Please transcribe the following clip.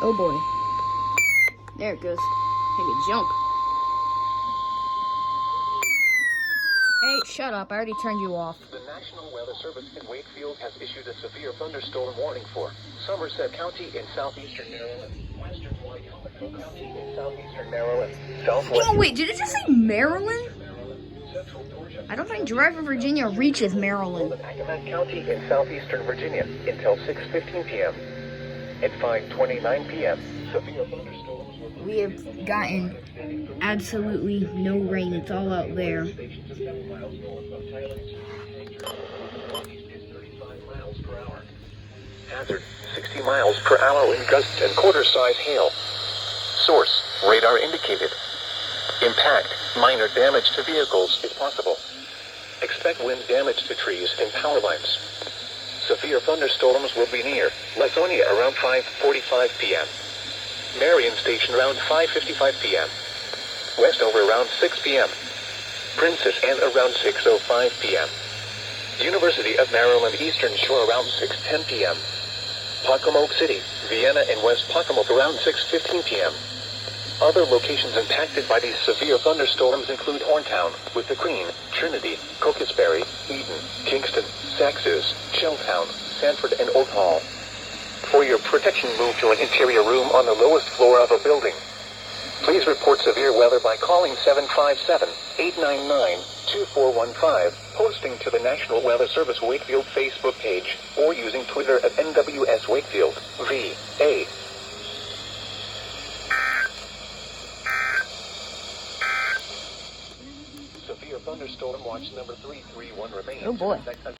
Oh boy. There it goes. Take a jump. Hey, shut up. I already turned you off. The National Weather Service in Wakefield has issued a severe thunderstorm warning for Somerset County in southeastern Maryland, western Wyoming County in southeastern Maryland, southwest. Oh, wait, did it just say Maryland? I don't think driving Virginia reaches Maryland. Accomack County in southeastern Virginia until 6:15 p.m. At 5:29 p.m., severe thunderstorms were We have gotten absolutely no rain. It's all out there. Hazard 60 miles per hour in gusts and quarter-size hail. Source, radar indicated. Impact, minor damage to vehicles is possible. Expect wind damage to trees and power lines. Severe thunderstorms will be near Lithonia around 5:45 p.m. Marion Station around 5:55 p.m. Westover around 6 p.m. Princess Anne around 6:05 p.m. University of Maryland Eastern Shore around 6:10 p.m. Pocomoke City, Vienna and West Pocomoke around 6:15 p.m. Other locations impacted by these severe thunderstorms include Horntown, With the Green, Trinity, Cocosberry, Eden, Kingston, Saxes, Shelltown, Sanford, and Oak Hall. For your protection, move to an interior room on the lowest floor of a building. Please report severe weather by calling 757-899-2415, posting to the National Weather Service Wakefield Facebook page, or using Twitter at NWS Wakefield, VA. Severe thunderstorm watch number 331 remains. Oh boy.